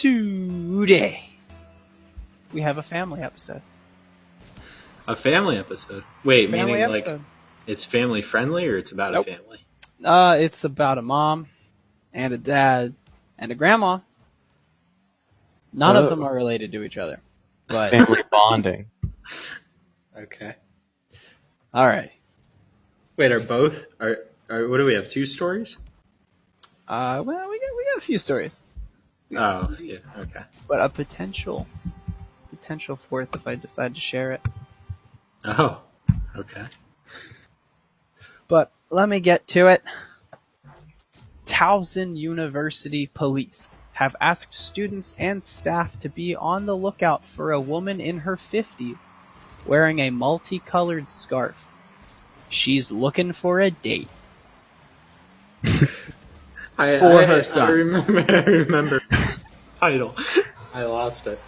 Today, we have a family episode. A family episode? Wait, Family meaning episode. like it's family friendly or it's about Nope. a family? It's about a mom and a dad and a grandma. None of them are related to each other. But Family bonding. Okay. all right. Wait, are what do we have? 2 stories? Well, we got a few stories, Oh, yeah. Okay. but a potential fourth if I decide to share it. Oh, okay. But let me get to it. Towson University Police have asked students and staff to be on the lookout for a woman in her 50s wearing a multicolored scarf. She's looking for a date. For her son. I remember. Title. I lost it.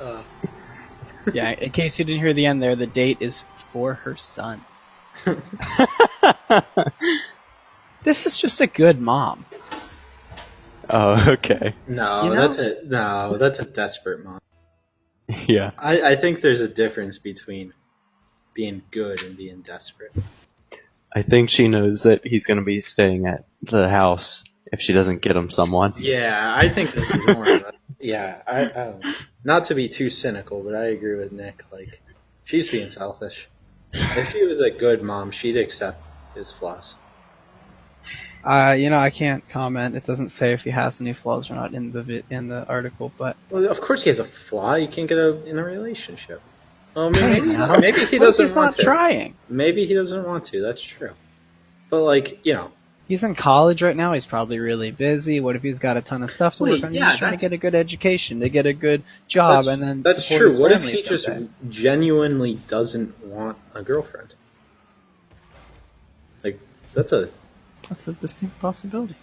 Yeah, in case you didn't hear the end there, the date is for her son. This is just a good mom. Oh, okay. No, You know? that's a desperate mom. Yeah. I think there's a difference between being good and being desperate. I think she knows that he's going to be staying at the house if she doesn't get him someone. Yeah, I think this is more of a... Yeah, I don't know. Not to be too cynical, but I agree with Nick. Like, she's being selfish. If she was a good mom, she'd accept his flaws. I can't comment. It doesn't say if he has any flaws or not in the article, but Well, of course he has a flaw. You can't get in a relationship. Well, maybe he What doesn't if he's want not to. trying? Maybe he doesn't want to. That's true. But, like, He's in college right now. He's probably really busy. What if he's got a ton of stuff to work on? yeah, He's trying to that's- get a good education, to get a good job, and then that's support true. his What if family he just someday. genuinely doesn't want a girlfriend? Like, that's a... That's a distinct possibility.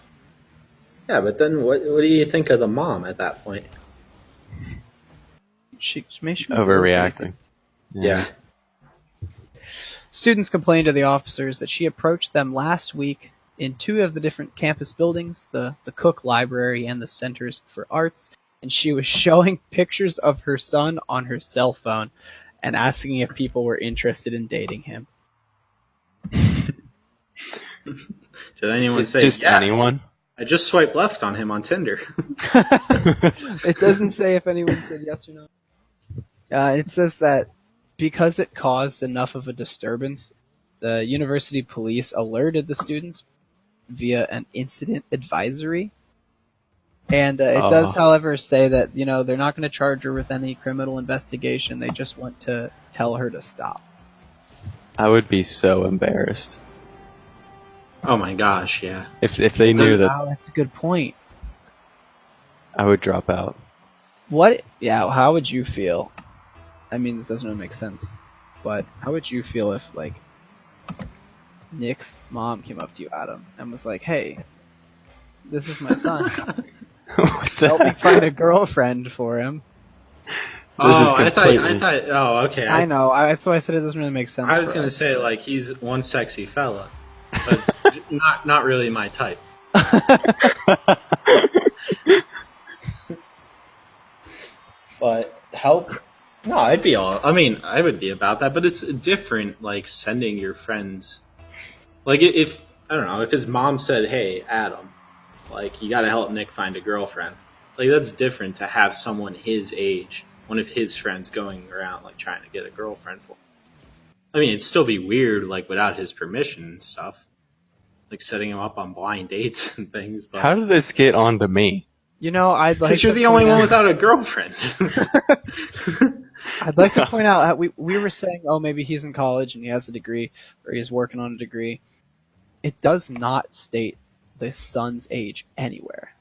Yeah, but then what do you think of the mom at that point? She may she Overreacting. Yeah. Students complained to the officers that she approached them last week in 2 of the different campus buildings, the Cook Library and the Centers for Arts, and she was showing pictures of her son on her cell phone and asking if people were interested in dating him. Did anyone say Just yeah? anyone? I just swiped left on him on Tinder. It doesn't say if anyone said yes or no. It says that because it caused enough of a disturbance, the university police alerted the students via an incident advisory. And it does, however, say that, they're not going to charge her with any criminal investigation. They just want to tell her to stop. I would be so embarrassed Oh my gosh, yeah. if they knew that Wow, that's a good point. I would drop out. How would you feel? I mean, it doesn't really make sense. But how would you feel if, like, Nick's mom came up to you, Adam, and was like, "Hey, this is my son. What the Help me heck? find a girlfriend for him." I thought. Oh, okay. I know. That's why I said it doesn't really make sense. I was for gonna us. say like he's one sexy fella, but not really my type. But help? No, I'd be all. I mean, I would be about that, but it's different. Like sending your friends. Like if I don't know if his mom said, "Hey, Adam, like you got to help Nick find a girlfriend." Like that's different to have someone his age, one of his friends, going around like trying to get a girlfriend for him. I mean, it'd still be weird, like without his permission and stuff, like setting him up on blind dates and things. But How did this get onto me? I'd like. because you're to the only point one out- without a girlfriend. I'd like to point out we were saying, oh, maybe he's in college and he has a degree, or he's working on a degree. It does not state the son's age anywhere.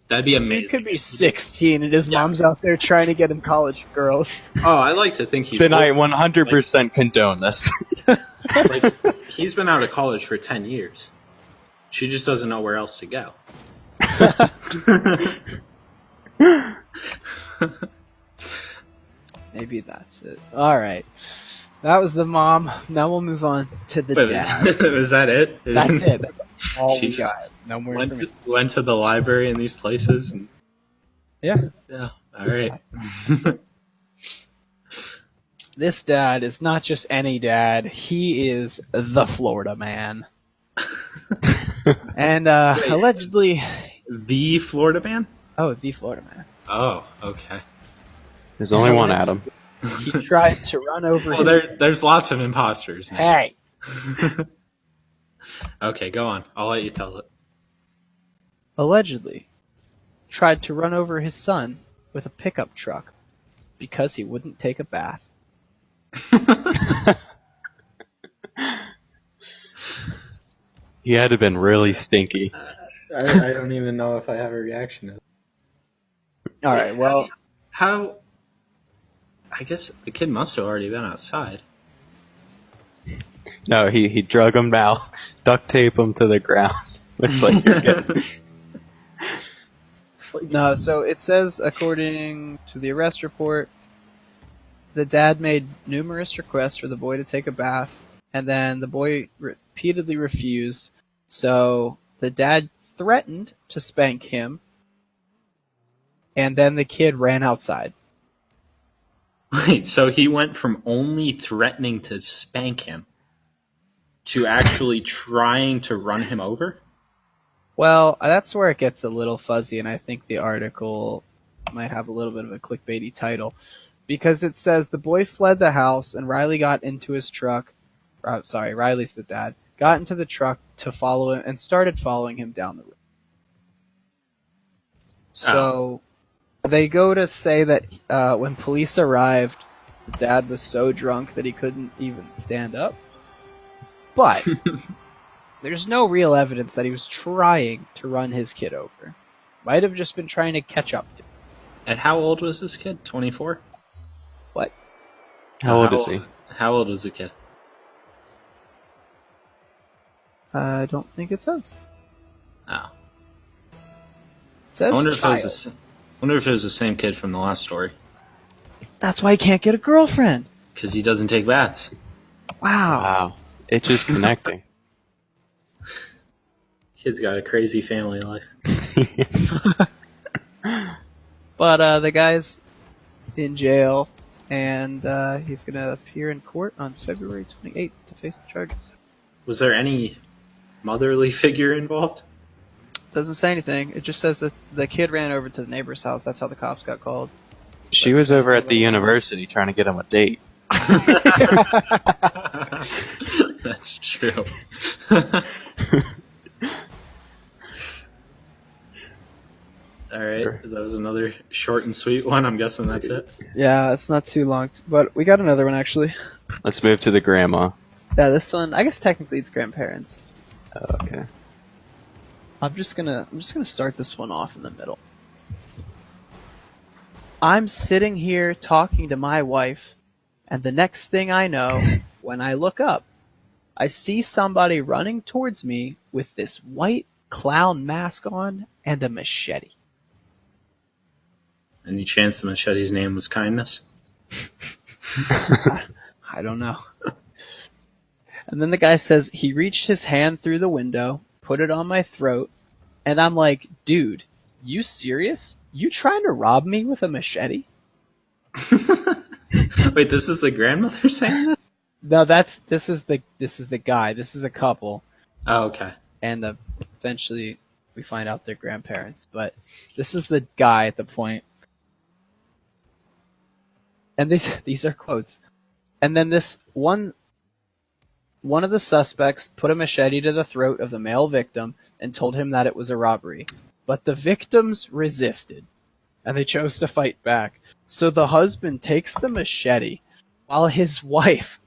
That'd be He amazing. could be 16 and his Yeah. mom's out there trying to get him college girls. Oh, I like to think he's Then I 100% condone this. like he's been out of college for 10 years. She just doesn't know where else to go. Maybe that's it. All right. That was the mom. Now we'll move on to the Wait, dad. was that it? That's it. That's all we Jeez. got. No more information. Went to the library in these places. And Yeah. Yeah. All right. This dad is not just any dad. He is the Florida man. And Wait. allegedly... The Florida man? Oh, the Florida man. Oh, okay. There's only one Adam. He tried to run over Well, there's lots of imposters now. Hey! Okay, go on. I'll let you tell it. Allegedly tried to run over his son with a pickup truck because he wouldn't take a bath. He had to have been really stinky. I don't even know if I have a reaction to that. Alright, well... How... I guess the kid must have already been outside. No, he drug him out, duct tape him to the ground. Looks like you're getting... No, so it says, according to the arrest report, the dad made numerous requests for the boy to take a bath, and then the boy repeatedly refused, so the dad threatened to spank him, and then the kid ran outside. Wait, so he went from only threatening to spank him to actually trying to run him over? Well, that's where it gets a little fuzzy, and I think the article might have a little bit of a clickbaity title. Because it says the boy fled the house, and Riley got into his truck. Riley's the dad. Got into the truck to follow him, and started following him down the road. So, they go to say that when police arrived, the dad was so drunk that he couldn't even stand up. But... there's no real evidence that he was trying to run his kid over. Might have just been trying to catch up to him. And how old was this kid? 24? What? How old is he? How old was the kid? I don't think it says. Oh. It says I wonder if child. it was the same kid from the last story. That's why he can't get a girlfriend. Because he doesn't take baths. Wow. Wow. It's just connecting. Kid's got a crazy family life. But the guy's in jail, and he's going to appear in court on February 28th to face the charges. Was there any motherly figure involved? Doesn't say anything. It just says that the kid ran over to the neighbor's house. That's how the cops got called. She was over at the university trying to get him a date. That's true. Alright, that was another short and sweet one. I'm guessing that's it. Yeah, it's not too long, but we got another one actually. Let's move to the grandma. Yeah, this one, I guess technically it's grandparents. Oh, okay. I'm just gonna start this one off in the middle. I'm sitting here talking to my wife, and the next thing I know, when I look up, I see somebody running towards me with this white clown mask on and a machete. Any chance the machete's name was Kindness? I don't know. And then the guy says he reached his hand through the window, put it on my throat, and I'm like, dude, you serious? You trying to rob me with a machete? Wait, this is the grandmother saying that? No, this is the guy. This is a couple, Oh, okay. and eventually we find out they're grandparents. But this is the guy at the point. And these are quotes. And then this one of the suspects put a machete to the throat of the male victim and told him that it was a robbery. But the victims resisted, and they chose to fight back. So the husband takes the machete while his wife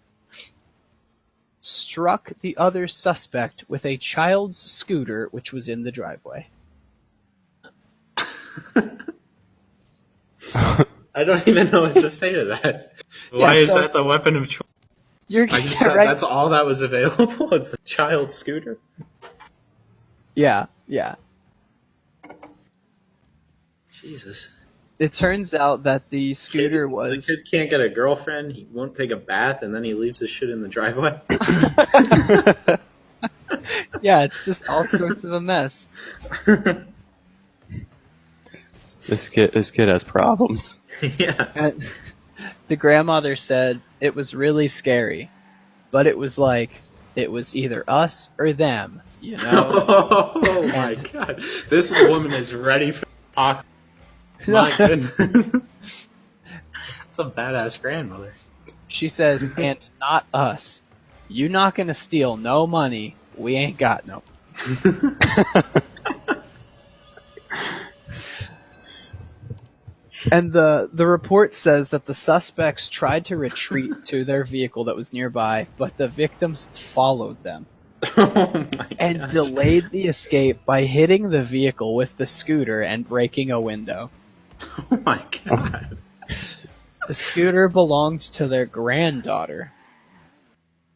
struck the other suspect with a child's scooter which was in the driveway. I don't even know what to say to that. Why is that the weapon of choice? I just said right. that's all that was available? It's a child scooter? Yeah. Jesus. It turns out that the scooter was... The kid can't get a girlfriend, he won't take a bath, and then he leaves his shit in the driveway? Yeah, it's just all sorts of a mess. This kid has problems. Yeah. And the grandmother said it was really scary, but it was like it was either us or them, you know. Oh my god. This woman is ready for the apocalypse. My goodness. That's a badass grandmother. She says, and not us. You not gonna steal no money. We ain't got no. And the report says that the suspects tried to retreat to their vehicle that was nearby, but the victims followed them Oh my and gosh. delayed the escape by hitting the vehicle with the scooter and breaking a window. Oh my god. The scooter belonged to their granddaughter.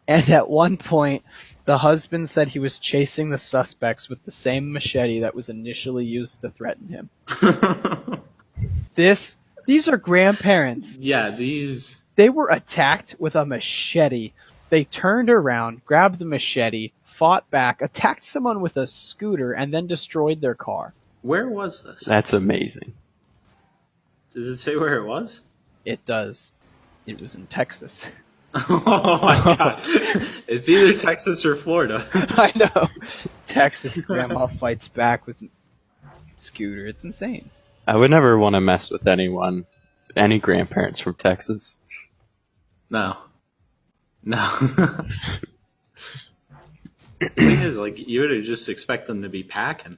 And at one point, the husband said he was chasing the suspects with the same machete that was initially used to threaten him. These are grandparents. Yeah, these. They were attacked with a machete. They turned around, grabbed the machete, fought back, attacked someone with a scooter, and then destroyed their car. Where was this? That's amazing. Does it say where it was? It does. It was in Texas. Oh my god. It's either Texas or Florida. I know. Texas grandma fights back with scooter. It's insane. I would never want to mess with any grandparents from Texas. No. The thing is, like, you would just expect them to be packing.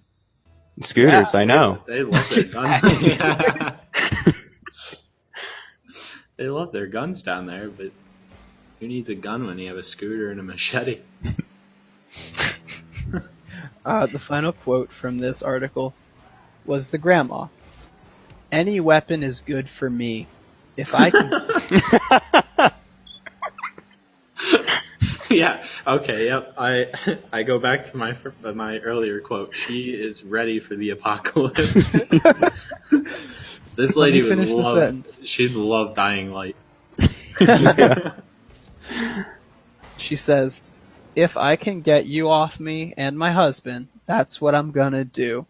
Scooters, Yeah. I know. They love their guns. Yeah. They love their guns down there, but who needs a gun when you have a scooter and a machete? The final quote from this article was the grandma. Any weapon is good for me. If I can... Yeah. Okay. Yep. I go back to my earlier quote. She is ready for the apocalypse. This lady Let me finish the would love. sentence. She'd love Dying Light. Yeah. She says, if I can get you off me and my husband, that's what I'm gonna do.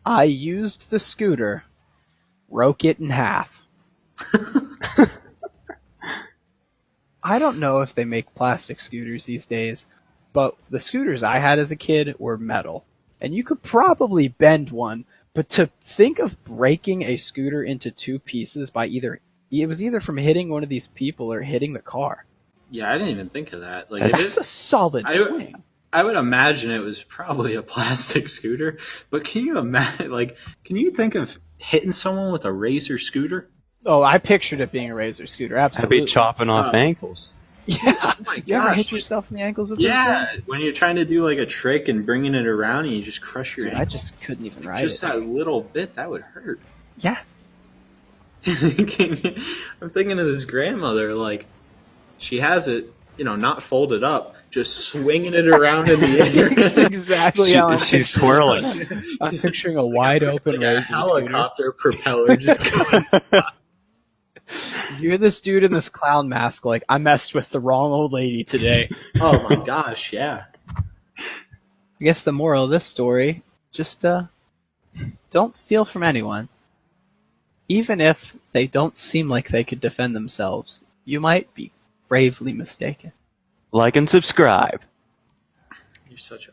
I used the scooter, broke it in half. I don't know if they make plastic scooters these days, but the scooters I had as a kid were metal. And you could probably bend one, but to think of breaking a scooter into two pieces by it was either from hitting one of these people or hitting the car. Yeah, I didn't even think of that. Like, That's- it That's a is, solid swing. I would imagine it was probably a plastic scooter, but can you imagine? Like, can you think of hitting someone with a razor scooter? Oh, I pictured it being a razor scooter, I'd absolutely. be chopping off ankles. Yeah. Oh my You ever gosh. hit yourself in the ankles with this Yeah, thing? when you're trying to do like a trick and bringing it around and you just crush your Dude, I ankle. just couldn't even ride Just it. that little bit, that would hurt. Yeah. I'm thinking of this grandmother, like, she has it, not folded up, just swinging it around in the air. That's exactly how I'm She's picturing twirling. it. I'm picturing a wide open Like a razor scooter. helicopter propeller just going. You're this dude in this clown mask, like, I messed with the wrong old lady today. Oh my gosh, yeah. I guess the moral of this story, just, don't steal from anyone. Even if they don't seem like they could defend themselves, you might be bravely mistaken. Like and subscribe. You're such a.